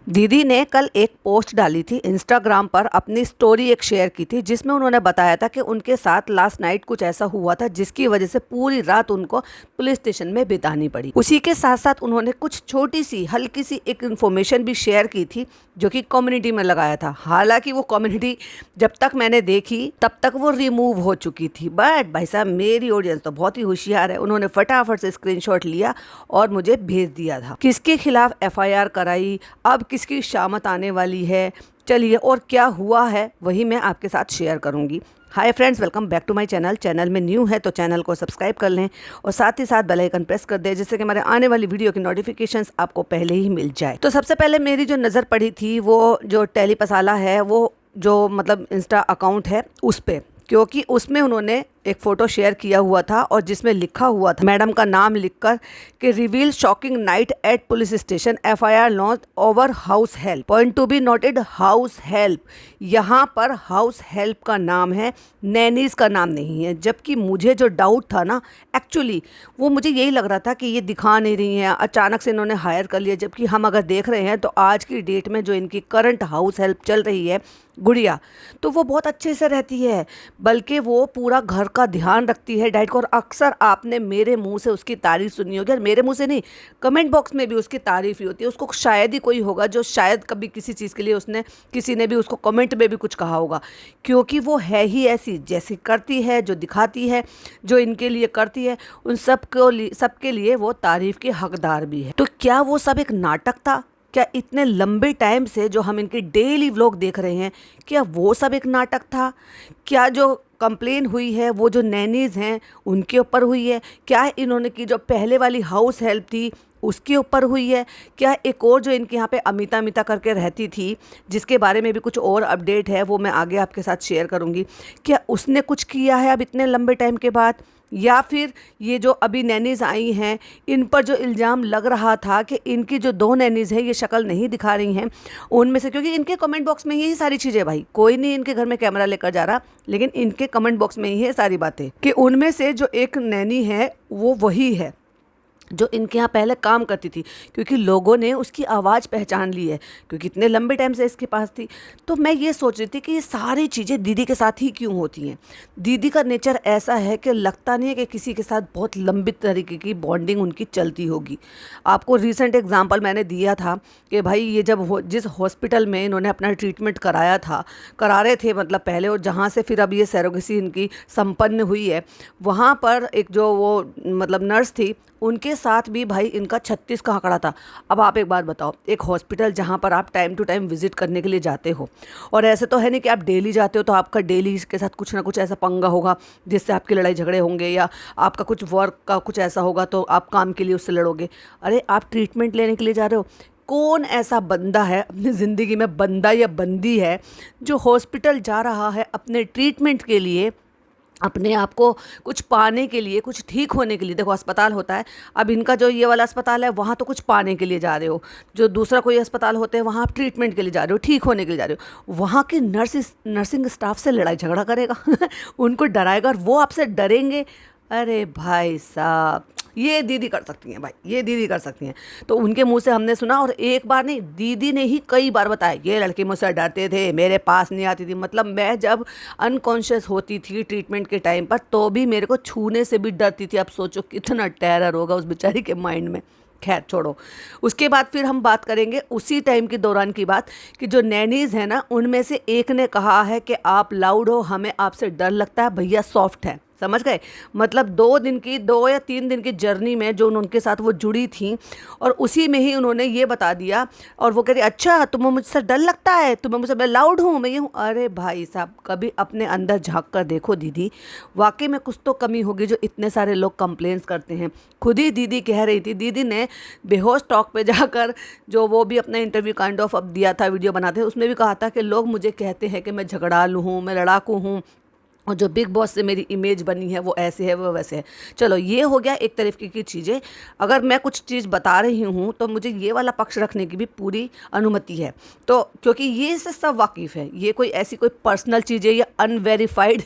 दीदी ने कल एक पोस्ट डाली थी इंस्टाग्राम पर, अपनी स्टोरी एक शेयर की थी जिसमें उन्होंने बताया था कि उनके साथ लास्ट नाइट कुछ ऐसा हुआ था जिसकी वजह से पूरी रात उनको पुलिस स्टेशन में बितानी पड़ी। उसी के साथ साथ उन्होंने कुछ छोटी सी हल्की सी एक इन्फॉर्मेशन भी शेयर की थी जो कि कम्युनिटी में लगाया था। हालांकि वो कम्युनिटी जब तक मैंने देखी तब तक वो रिमूव हो चुकी थी, बट भाई साहब मेरी ऑडियंस तो बहुत ही होशियार है, उन्होंने फटाफट से स्क्रीनशॉट लिया और मुझे भेज दिया था। किसके खिलाफ एफआईआर कराई, अब किसकी शामत आने वाली है, चलिए और क्या हुआ है वही मैं आपके साथ शेयर करूंगी। Hi friends, welcome back to my channel. Channel में न्यू है तो चैनल को सब्सक्राइब कर लें और साथ ही साथ बेल आइकन प्रेस कर दें जिससे कि हमारे आने वाली वीडियो की नोटिफिकेशंस आपको पहले ही मिल जाए। तो सबसे पहले मेरी जो नज़र पड़ी थी वो जो टेली पसाला है, वो जो मतलब इंस्टा अकाउंट है उस पर, क्योंकि उसमें उन्होंने एक फ़ोटो शेयर किया हुआ था और जिसमें लिखा हुआ था मैडम का नाम लिखकर कि reveal shocking night at police station, FIR launch over house help, point to be noted house help. यहाँ पर हाउस हेल्प का नाम है, नैनीज़ का नाम नहीं है। जबकि मुझे जो डाउट था ना, एक्चुअली वो मुझे यही लग रहा था कि ये दिखा नहीं रही हैं, अचानक से इन्होंने हायर कर लिया। जबकि हम अगर देख रहे हैं तो आज की डेट में जो इनकी करंट हाउस हेल्प चल रही है गुड़िया, तो वो बहुत अच्छे से रहती है, बल्कि वो पूरा घर का ध्यान रखती है, डाइट को। और अक्सर आपने मेरे मुंह से उसकी तारीफ सुनी होगी, और मेरे मुंह से नहीं, कमेंट बॉक्स में भी उसकी तारीफ ही होती है। उसको शायद ही कोई होगा जो शायद कभी किसी चीज़ के लिए उसने किसी ने भी उसको कमेंट में भी कुछ कहा होगा, क्योंकि वो है ही ऐसी, जैसी करती है, जो दिखाती है, जो इनके लिए करती है, उन सबके लिए वो तारीफ के हकदार भी है। तो क्या वो सब एक नाटक था? क्या इतने लंबे टाइम से जो हम इनके डेली व्लॉग देख रहे हैं, क्या वो सब एक नाटक था? क्या जो कंप्लेन हुई है वो जो नैनीज़ हैं उनके ऊपर हुई है? क्या इन्होंने की जो पहले वाली हाउस हेल्प थी उसके ऊपर हुई है? क्या एक और जो इनके यहाँ पे अमिता अमिता करके रहती थी, जिसके बारे में भी कुछ और अपडेट है, वो मैं आगे आपके साथ शेयर करूँगी, क्या उसने कुछ किया है अब इतने लंबे टाइम के बाद? या फिर ये जो अभी नैनीज़ आई हैं इन पर जो इल्ज़ाम लग रहा था कि इनकी जो दो नैनीज़ हैं ये शक्ल नहीं दिखा रही हैं उनमें से, क्योंकि इनके कमेंट बॉक्स में यही सारी चीज़ें, भाई कोई नहीं इनके घर में कैमरा लेकर जा रहा, लेकिन इनके कमेंट बॉक्स में ही है सारी बातें कि उनमें से जो एक नैनी है वो वही है जो इनके यहाँ पहले काम करती थी, क्योंकि लोगों ने उसकी आवाज़ पहचान ली है, क्योंकि इतने लंबे टाइम से इसके पास थी। तो मैं ये सोच रही थी कि ये सारी चीज़ें दीदी के साथ ही क्यों होती हैं। दीदी का नेचर ऐसा है कि लगता नहीं है कि किसी के साथ बहुत लंबी तरीके की बॉन्डिंग उनकी चलती होगी। आपको रीसेंट एग्जांपल मैंने दिया था कि भाई ये जब जिस हॉस्पिटल में इन्होंने अपना ट्रीटमेंट करा रहे थे मतलब पहले, और जहाँ से फिर अब ये सरोगेसी इनकी संपन्न हुई है, वहाँ पर एक जो वो मतलब नर्स थी, उनके साथ भी भाई इनका 36 का आंकड़ा था। अब आप एक बात बताओ, एक हॉस्पिटल जहाँ पर आप टाइम टू टाइम विजिट करने के लिए जाते हो, और ऐसे तो है नहीं कि आप डेली जाते हो तो आपका डेली इसके साथ कुछ ना कुछ ऐसा पंगा होगा जिससे आपकी लड़ाई झगड़े होंगे, या आपका कुछ वर्क का कुछ ऐसा होगा तो आप काम के लिए उससे लड़ोगे। अरे आप ट्रीटमेंट लेने के लिए जा रहे हो, कौन ऐसा बंदा है अपनी ज़िंदगी में, बंदा या बंदी है, जो हॉस्पिटल जा रहा है अपने ट्रीटमेंट के लिए, अपने आप को कुछ पाने के लिए, कुछ ठीक होने के लिए। देखो अस्पताल होता है, अब इनका जो ये वाला अस्पताल है वहाँ तो कुछ पाने के लिए जा रहे हो, जो दूसरा कोई अस्पताल होते हैं वहाँ आप ट्रीटमेंट के लिए जा रहे हो, ठीक होने के लिए जा रहे हो। वहाँ के नर्सिंग स्टाफ से लड़ाई झगड़ा करेगा उनको डराएगा और वो आपसे डरेंगे। अरे भाई साहब, ये दीदी कर सकती हैं भाई, ये दीदी कर सकती हैं। तो उनके मुंह से हमने सुना, और एक बार नहीं, दीदी ने ही कई बार बताया ये लड़के मुझसे डरते थे, मेरे पास नहीं आती थी। मतलब मैं जब अनकॉन्शियस होती थी ट्रीटमेंट के टाइम पर तो भी मेरे को छूने से भी डरती थी। अब सोचो कितना टेरर होगा उस बेचारी के माइंड में। खैर छोड़ो, उसके बाद फिर हम बात करेंगे उसी टाइम के दौरान की बात कि जो नैनीज़ है ना, उनमें से एक ने कहा है कि आप लाउड हो, हमें आपसे डर लगता है, भैया सॉफ्ट है। समझ गए? मतलब 2 या 3 दिन की जर्नी में जो उनके साथ वो जुड़ी थी, और उसी में ही उन्होंने ये बता दिया, और वो कह रही अच्छा तुम्हें मुझसे डर लगता है, तुम्हें मुझसे, मैं लाउड हूँ, मैं ये हूँ। अरे भाई साहब, कभी अपने अंदर झांक कर देखो दीदी, वाकई में कुछ तो कमी होगी जो इतने सारे लोग कंप्लेंट्स करते हैं। खुद ही दीदी कह रही थी, दीदी ने बेहोश टॉक पे जाकर जो वो भी अपना इंटरव्यू काइंड ऑफ अब दिया था, वीडियो बनाते हैं, उसमें भी कहा था कि लोग मुझे कहते हैं कि मैं झगड़ालू हूँ, मैं लड़ाकू हूँ, और जो बिग बॉस से मेरी इमेज बनी है वो ऐसे है वो वैसे है। चलो ये हो गया एक तरीके की चीज़ें। अगर मैं कुछ चीज़ बता रही हूँ तो मुझे ये वाला पक्ष रखने की भी पूरी अनुमति है, तो क्योंकि ये से सब वाकिफ़ है, ये कोई ऐसी कोई पर्सनल चीज़ें या अनवेरीफाइड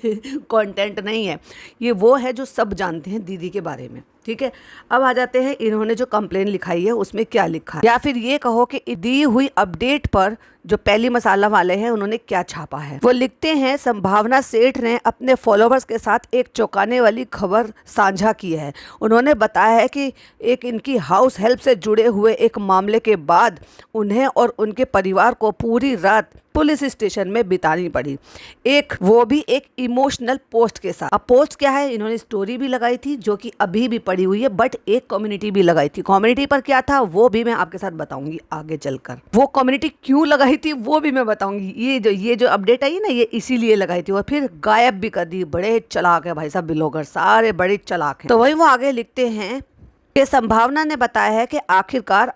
कंटेंट नहीं है, ये वो है जो सब जानते हैं दीदी के बारे में। ठीक है, अब आ जाते हैं इन्होंने जो कंप्लेन लिखाई है उसमें क्या लिखा है, या फिर ये कहो कि दी हुई अपडेट पर जो पहली मसाला वाले हैं उन्होंने क्या छापा है। वो लिखते हैं, संभावना सेठ ने अपने फॉलोवर्स के साथ एक चौंकाने वाली खबर साझा की है। उन्होंने बताया है कि एक इनकी हाउस हेल्प से जुड़े हुए एक मामले के बाद उन्हें और उनके परिवार को पूरी रात पुलिस स्टेशन में बितानी पड़ी, वो भी एक इमोशनल पोस्ट के साथ। अब पोस्ट क्या है, इन्होंने स्टोरी भी लगाई थी जो कि अभी भी पड़ी हुई है, बट एक कम्युनिटी भी लगाई थी। कम्युनिटी पर क्या था वो भी मैं आपके साथ बताऊंगी आगे चलकर। वो कम्युनिटी क्यों लगाई थी वो भी मैं बताऊंगी। ये जो अपडेट आई ना, ये इसीलिए लगाई थी और फिर गायब भी कर दी। बड़े चालाक है भाई साहब ब्लॉगर, सारे बड़े चालाक हैं। तो वही वो आगे लिखते हैं कि संभावना ने बताया है कि आखिरकार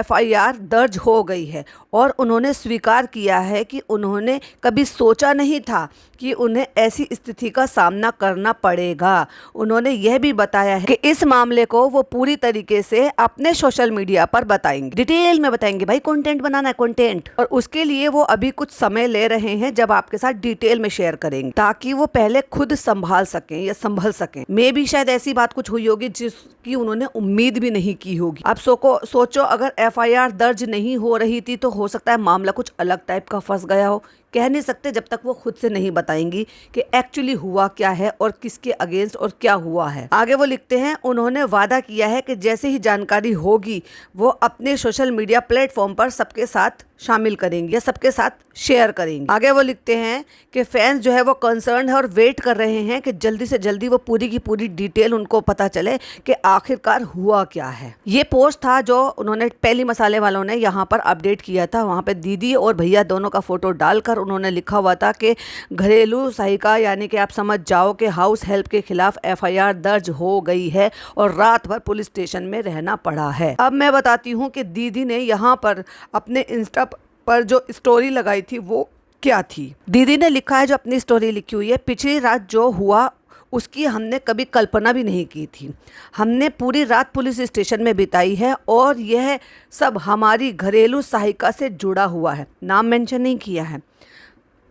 FIR दर्ज हो गई है और उन्होंने स्वीकार किया है कि उन्होंने कभी सोचा नहीं था कि उन्हें ऐसी स्थिति का सामना करना पड़ेगा। उन्होंने यह भी बताया है कि इस मामले को वो पूरी तरीके से अपने सोशल मीडिया पर बताएंगे, डिटेल में बताएंगे। भाई कंटेंट बनाना है, कंटेंट, और उसके लिए वो अभी कुछ समय ले रहे हैं जब आपके साथ डिटेल में शेयर करेंगे, ताकि वो पहले खुद संभाल सकें या संभल सकें। मे भी शायद ऐसी बात कुछ हुई होगी जिसकी उन्होंने उम्मीद भी नहीं की होगी। अब सोचो अगर FIR दर्ज नहीं हो रही थी तो हो सकता है मामला कुछ अलग टाइप का फंस गया हो। कह नहीं सकते जब तक वो खुद से नहीं बताएंगी कि एक्चुअली हुआ क्या है और किसके अगेंस्ट और क्या हुआ है। आगे वो लिखते हैं, उन्होंने वादा किया है कि जैसे ही जानकारी होगी वो अपने सोशल मीडिया प्लेटफॉर्म पर सबके साथ शामिल करेंगे या सबके साथ शेयर करेंगे। आगे वो लिखते हैं कि फैंस जो है वो कंसर्न है और वेट कर रहे हैं कि जल्दी से जल्दी वो पूरी की पूरी डिटेल उनको पता चले कि आखिरकार हुआ क्या है। ये पोस्ट था जो उन्होंने पहली मसाले वालों ने यहाँ पर अपडेट किया था। वहाँ पे दीदी और भैया दोनों का फोटो डालकर उन्होंने लिखा हुआ था कि घरेलू सहायिका यानी कि आप समझ जाओ कि हाउस हेल्प के खिलाफ FIR दर्ज हो गई है और रात भर पुलिस स्टेशन में रहना पड़ा है। अब मैं बताती हूँ कि दीदी ने यहाँ पर अपने इंस्टा पर जो स्टोरी लगाई थी वो क्या थी। दीदी ने लिखा है, जो अपनी स्टोरी लिखी हुई है, पिछली रात जो हुआ उसकी हमने कभी कल्पना भी नहीं की थी। हमने पूरी रात पुलिस स्टेशन में बिताई है और यह सब हमारी घरेलू सहायिका से जुड़ा हुआ है। नाम मेंशन नहीं किया है।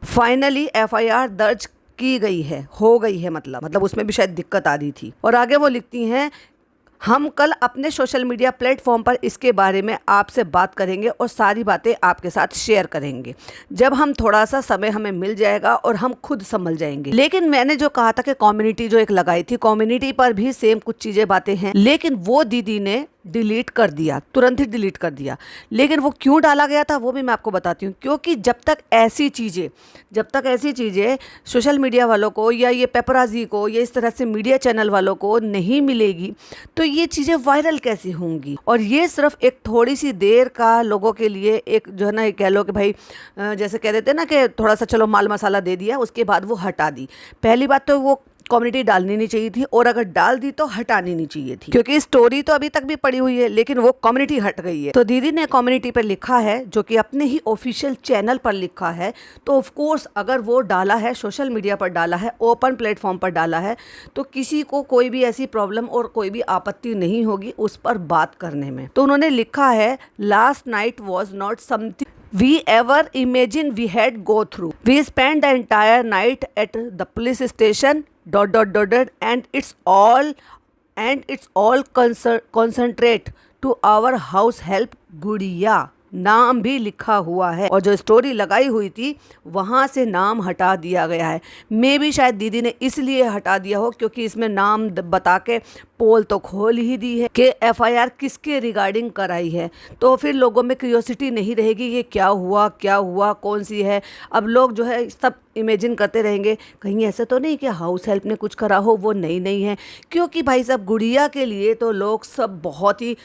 फाइनली FIR दर्ज की गई है, हो गई है, मतलब उसमें भी शायद दिक्कत आ रही थी। और आगे वो लिखती हैं, हम कल अपने सोशल मीडिया प्लेटफॉर्म पर इसके बारे में आपसे बात करेंगे और सारी बातें आपके साथ शेयर करेंगे जब हम थोड़ा सा समय हमें मिल जाएगा और हम खुद संभल जाएंगे। लेकिन मैंने जो कहा था कि कम्युनिटी जो एक लगाई थी, कम्युनिटी पर भी सेम कुछ चीज़ें बातें हैं, लेकिन वो दीदी ने डिलीट कर दिया, तुरंत ही डिलीट कर दिया। लेकिन वो क्यों डाला गया था वो भी मैं आपको बताती हूँ। क्योंकि जब तक ऐसी चीज़ें सोशल मीडिया वालों को या ये पेपराजी को या इस तरह से मीडिया चैनल वालों को नहीं मिलेगी तो ये चीज़ें वायरल कैसे होंगी। और ये सिर्फ एक थोड़ी सी देर का लोगों के लिए एक जो है ना, कह लो कि भाई जैसे कह देते हैं ना कि थोड़ा सा चलो माल मसाला दे दिया, उसके बाद वो हटा दी। पहली बात तो वो कम्युनिटी डालनी नहीं चाहिए थी और अगर डाल दी तो हटानी नहीं चाहिए थी, क्योंकि स्टोरी तो अभी तक भी पड़ी हुई है लेकिन वो कम्युनिटी हट गई है। तो दीदी ने कम्युनिटी पर लिखा है, जो कि अपने ही ऑफिशियल चैनल पर लिखा है, तो ऑफ कोर्स अगर वो डाला है, सोशल मीडिया पर डाला है, ओपन प्लेटफॉर्म पर डाला है, तो किसी को कोई भी ऐसी प्रॉब्लम और कोई भी आपत्ति नहीं होगी उस पर बात करने में। तो उन्होंने लिखा है, last night was not something we ever imagined we had go through. We spent the entire night at the police station ... and it's all concentrate to our house help गुड़िया। नाम भी लिखा हुआ है और जो स्टोरी लगाई हुई थी वहाँ से नाम हटा दिया गया है। मे भी शायद दीदी ने इसलिए हटा दिया हो क्योंकि इसमें नाम बता के पोल तो खोल ही दी है कि FIR किसके रिगार्डिंग कराई है, तो फिर लोगों में क्यूरियोसिटी नहीं रहेगी कि क्या हुआ, कौन सी है। अब लोग जो है सब इमेजिन करते रहेंगे, कहीं ऐसा तो नहीं कि हाउस हेल्प ने कुछ करा हो, वो नहीं है। क्योंकि भाई साहब गुड़िया के लिए तो लोग सब बहुत ही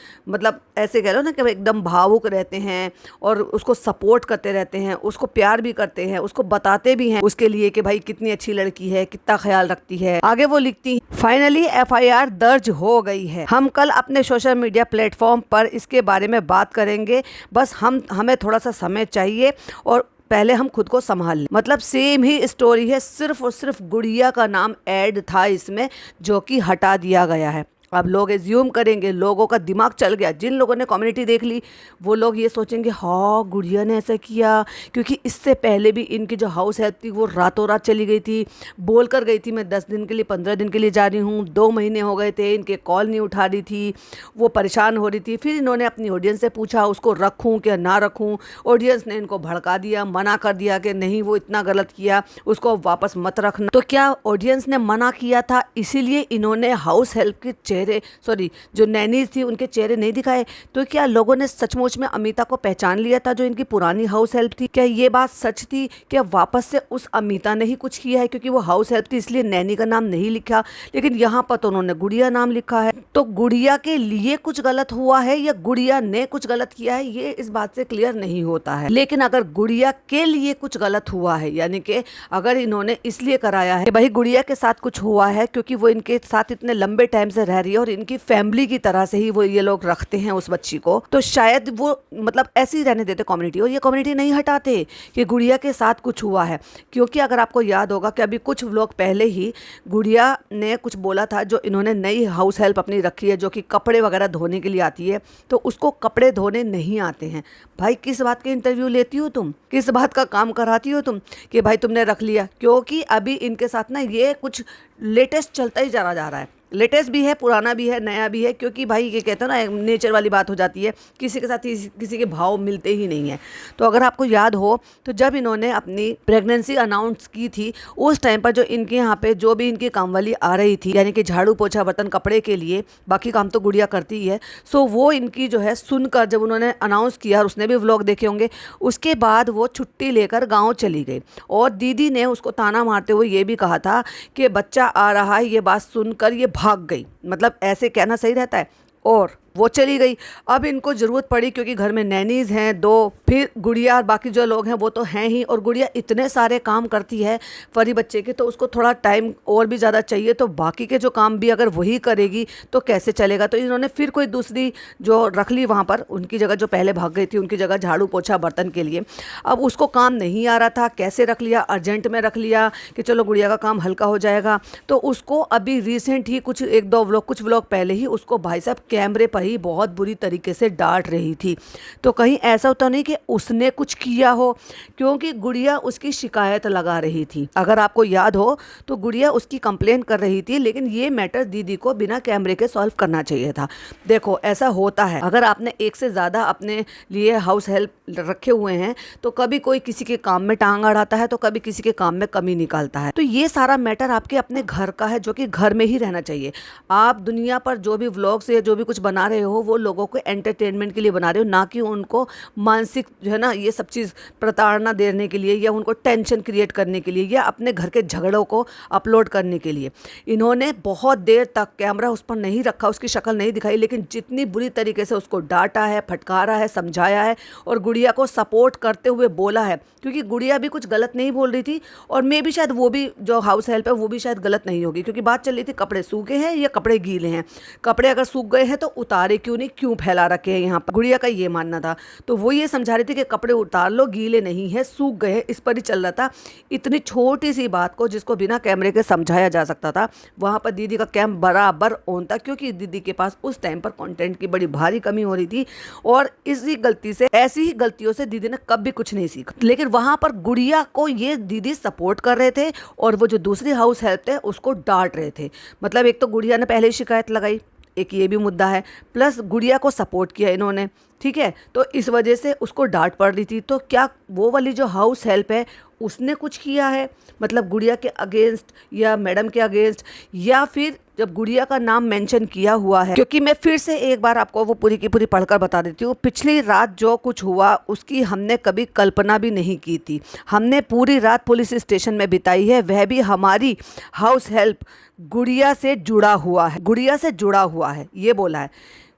ऐसे कह लो ना कि एकदम भावुक रहते हैं और उसको सपोर्ट करते रहते हैं, उसको प्यार भी करते हैं, उसको बताते भी हैं उसके लिए कि भाई कितनी अच्छी लड़की है, कितना ख्याल रखती है। आगे वो लिखती, फाइनली FIR दर्ज हो गई है। हम कल अपने सोशल मीडिया प्लेटफॉर्म पर इसके बारे में बात करेंगे, बस हमें थोड़ा सा समय चाहिए और पहले हम खुद को संभाल लें। सेम ही स्टोरी है, सिर्फ और सिर्फ गुड़िया का नाम ऐड था इसमें, जो कि हटा दिया गया है। अब लोग एज्यूम करेंगे, लोगों का दिमाग चल गया, जिन लोगों ने कम्युनिटी देख ली वो लोग ये सोचेंगे हाँ गुड़िया ने ऐसा किया, क्योंकि इससे पहले भी इनकी जो हाउस हेल्प थी वो रातों रात चली गई थी, बोल कर गई थी मैं 10 दिन के लिए 15 दिन के लिए जा रही हूँ, 2 महीने हो गए थे, इनके कॉल नहीं उठा रही थी, वो परेशान हो रही थी। फिर इन्होंने अपनी ऑडियंस से पूछा उसको रखूँ क्या ना रखूँ, ऑडियंस ने इनको भड़का दिया, मना कर दिया कि नहीं वो इतना गलत किया, उसको वापस मत रखना। तो क्या ऑडियंस ने मना किया था इसीलिए इन्होंने हाउस हेल्प के चेहरे, सॉरी जो नैनीज थी उनके चेहरे नहीं दिखाए? तो क्या लोगों ने सचमुच में अमिता को पहचान लिया था जो इनकी पुरानी हाउस हेल्प थी? क्या ये बात सच थी? क्या वापस से उस अमिता ने ही कुछ किया है? क्योंकि वो हाउस हेल्प थी इसलिए नैनी का नाम नहीं लिखा, लेकिन यहाँ पर तो उन्होंने गुड़िया नाम लिखा है। तो गुड़िया के लिए कुछ गलत हुआ है या गुड़िया ने कुछ गलत किया है, ये इस बात से क्लियर नहीं होता है। लेकिन अगर गुड़िया के लिए कुछ गलत हुआ है, यानी कि अगर इन्होंने इसलिए कराया है कि भाई गुड़िया के साथ कुछ हुआ है क्योंकि वो इनके साथ इतने लंबे टाइम से रह रही है और इनकी फैमिली की तरह से ही वो ये लोग रखते हैं उस बच्ची को, तो शायद वो मतलब ऐसे ही रहने देते कम्युनिटी, और ये कम्युनिटी नहीं हटाते कि गुड़िया के साथ कुछ हुआ है। क्योंकि अगर आपको याद होगा कि अभी कुछ लोग पहले ही गुड़िया ने कुछ बोला था, जो इन्होंने नई हाउस हेल्प अपनी रखी है जो कि कपड़े वगैरह धोने के लिए आती है, तो उसको कपड़े धोने नहीं आते हैं। भाई किस बात के इंटरव्यू लेती हो तुम, किस बात का काम कराती हो तुम कि भाई तुमने रख लिया? क्योंकि अभी इनके साथ ना ये कुछ लेटेस्ट चलता ही जा रहा है, लेटेस्ट भी है, पुराना भी है, नया भी है। क्योंकि भाई ये कहते हैं ना नेचर वाली बात हो जाती है, किसी के साथ किसी के भाव मिलते ही नहीं है। तो अगर आपको याद हो तो जब इन्होंने अपनी प्रेगनेंसी अनाउंस की थी उस टाइम पर जो इनके यहाँ पे जो भी इनकी कामवाली आ रही थी, यानी कि झाड़ू पोछा बर्तन कपड़े के लिए, बाकी काम तो गुड़िया करती ही है, सो वो इनकी जो है सुनकर जब उन्होंने अनाउंस किया, और उसने भी व्लॉग देखे होंगे, उसके बाद वो छुट्टी लेकर गाँव चली गई और दीदी ने उसको ताना मारते हुए ये भी कहा था कि बच्चा आ रहा है, ये बात सुनकर ये भाग गई। मतलब ऐसे कहना सही रहता है, और वो चली गई। अब इनको ज़रूरत पड़ी क्योंकि घर में नैनीज़ हैं 2, फिर गुड़िया और बाकी जो लोग हैं वो तो हैं ही, और गुड़िया इतने सारे काम करती है परी बच्चे के, तो उसको थोड़ा टाइम और भी ज़्यादा चाहिए, तो बाकी के जो काम भी अगर वही करेगी तो कैसे चलेगा। तो इन्होंने फिर कोई दूसरी जो रख ली वहाँ पर, उनकी जगह जो पहले भाग गई थी उनकी जगह झाड़ू पोछा बर्तन के लिए। अब उसको काम नहीं आ रहा था, कैसे रख लिया, अर्जेंट में रख लिया कि चलो गुड़िया का काम हल्का हो जाएगा। तो उसको अभी रिसेंट ही कुछ 1-2 व्लॉग, कुछ व्लॉग पहले ही उसको भाई साहब कैमरे पर ही बहुत बुरी तरीके से डांट रही थी। तो कहीं ऐसा होता नहीं कि उसने कुछ किया हो, क्योंकि गुड़िया उसकी शिकायत लगा रही थी। अगर आपको याद हो तो गुड़िया उसकी कंप्लेन कर रही थी, लेकिन ये मैटर दीदी को बिना कैमरे के सॉल्व करना चाहिए था। देखो ऐसा होता है, अगर आपने एक से ज़्यादा अपने लिए हाउस हेल्प रखे हुए हैं तो कभी कोई किसी के काम में टांग अड़ाता है तो कभी किसी के काम में कमी निकालता है। तो ये सारा मैटर आपके अपने घर का है, जो कि घर में ही रहना चाहिए। आप दुनिया पर जो भी व्लॉग्स या जो भी कुछ बना रहे हो वो लोगों को एंटरटेनमेंट के लिए बना रहे हो, ना कि उनको मानसिक जो है ना ये सब चीज़ प्रताड़ना देने के लिए या उनको टेंशन क्रिएट करने के लिए या अपने घर के झगड़ों को अपलोड करने के लिए। इन्होंने बहुत देर तक कैमरा उस पर नहीं रखा, उसकी शक्ल नहीं दिखाई, लेकिन जितनी बुरी तरीके से उसको डांटा है, फटकारा है, समझाया है और गुड़िया को सपोर्ट करते हुए बोला है, क्योंकि गुड़िया भी कुछ गलत नहीं बोल रही थी और मे भी शायद वो भी जो हाउस हेल्प है वो भी शायद गलत नहीं होगी, क्योंकि बात चल रही थी कपड़े सूखे हैं या कपड़े गीले हैं, कपड़े अगर सूख गए हैं तो उतारे क्यों नहीं, क्यों फैला रखे हैं यहाँ पर, गुड़िया का ये मानना था। तो वो ये समझा रही थी कि कपड़े उतार लो, गीले नहीं है, सूख गए हैं, इस पर ही चल रहा था। इतनी छोटी सी बात को जिसको बिना कैमरे के समझाया जा सकता था, वहाँ पर दीदी का कैम बराबर ऑन था, क्योंकि दीदी के पास उस टाइम पर कंटेंट की बड़ी भारी कमी हो रही थी और इसी गलती से, ऐसी ही गलतियों से दीदी ने कभी कुछ नहीं सीखा। लेकिन वहाँ पर गुड़िया को ये दीदी सपोर्ट कर रहे थे और वो जो दूसरी हाउस हेल्प थे उसको डांट रहे थे। मतलब एक तो गुड़िया ने पहले ही शिकायत लगाई, एक ये भी मुद्दा है, प्लस गुड़िया को सपोर्ट किया इन्होंने, ठीक है, तो इस वजह से उसको डांट पड़ रही थी। तो क्या वो वाली जो हाउस हेल्प है उसने कुछ किया है, मतलब गुड़िया के अगेंस्ट या मैडम के अगेंस्ट, या फिर जब गुड़िया का नाम मेंशन किया हुआ है, क्योंकि मैं फिर से एक बार आपको वो पूरी की पूरी पढ़कर बता देती हूँ। पिछली रात जो कुछ हुआ उसकी हमने कभी कल्पना भी नहीं की थी। हमने पूरी रात पुलिस स्टेशन में बिताई है, वह भी हमारी हाउस हेल्प गुड़िया से जुड़ा हुआ है, गुड़िया से जुड़ा हुआ है, ये बोला है।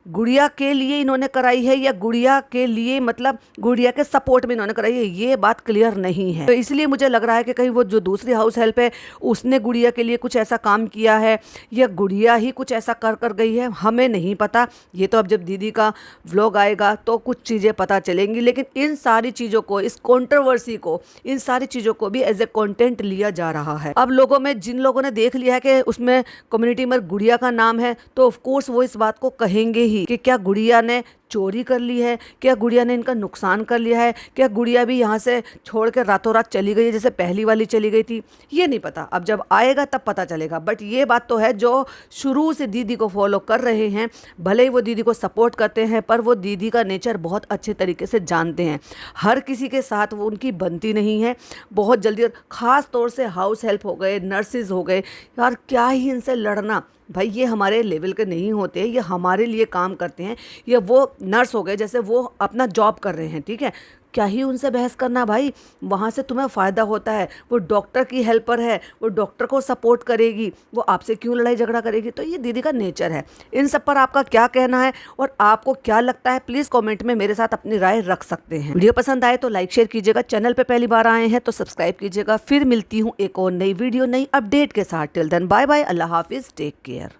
गुड़िया के लिए इन्होंने कराई है या गुड़िया के लिए मतलब गुड़िया के सपोर्ट में इन्होंने कराई है, ये बात क्लियर नहीं है। तो इसलिए मुझे लग रहा है कि कहीं वो जो दूसरी हाउस हेल्प है उसने गुड़िया के लिए कुछ ऐसा काम किया है या गुड़िया ही कुछ ऐसा कर गई है, हमें नहीं पता। ये तो अब जब दीदी का व्लॉग आएगा तो कुछ चीज़ें पता चलेंगी। लेकिन इन सारी चीज़ों को, इस कंट्रोवर्सी को, इन सारी चीज़ों को भी एज ए कंटेंट लिया जा रहा है। अब लोगों में जिन लोगों ने देख लिया है कि उसमें कम्युनिटी में गुड़िया का नाम है तो ऑफ कोर्स वो इस बात को कहेंगे ही कि क्या गुड़िया ने चोरी कर ली है, क्या गुड़िया ने इनका नुकसान कर लिया है, क्या गुड़िया भी यहाँ से छोड़ कर रातों रात चली गई है जैसे पहली वाली चली गई थी। ये नहीं पता, अब जब आएगा तब पता चलेगा। बट ये बात तो है, जो शुरू से दीदी को फॉलो कर रहे हैं, भले ही वो दीदी को सपोर्ट करते हैं पर वो दीदी का नेचर बहुत अच्छे तरीके से जानते हैं। हर किसी के साथ वो उनकी बनती नहीं है। बहुत जल्दी, ख़ास तौर से हाउस हेल्प हो गए, नर्सिस हो गए, यार क्या ही इनसे लड़ना। भाई ये हमारे लेवल के नहीं होते, ये हमारे लिए काम करते हैं। या वो नर्स हो गए, जैसे वो अपना जॉब कर रहे हैं, ठीक है, क्या ही उनसे बहस करना भाई। वहाँ से तुम्हें फ़ायदा होता है। वो डॉक्टर की हेल्पर है, वो डॉक्टर को सपोर्ट करेगी, वो आपसे क्यों लड़ाई झगड़ा करेगी। तो ये दीदी का नेचर है। इन सब पर आपका क्या कहना है और आपको क्या लगता है, प्लीज़ कमेंट में मेरे साथ अपनी राय रख सकते हैं। वीडियो पसंद आए तो लाइक शेयर कीजिएगा, चैनल पर पहली बार आए हैं तो सब्सक्राइब कीजिएगा। फिर मिलती हूँ एक और नई वीडियो, नई अपडेट के साथ। टिल देन बाय बाय, अल्लाह हाफिज़, टेक केयर।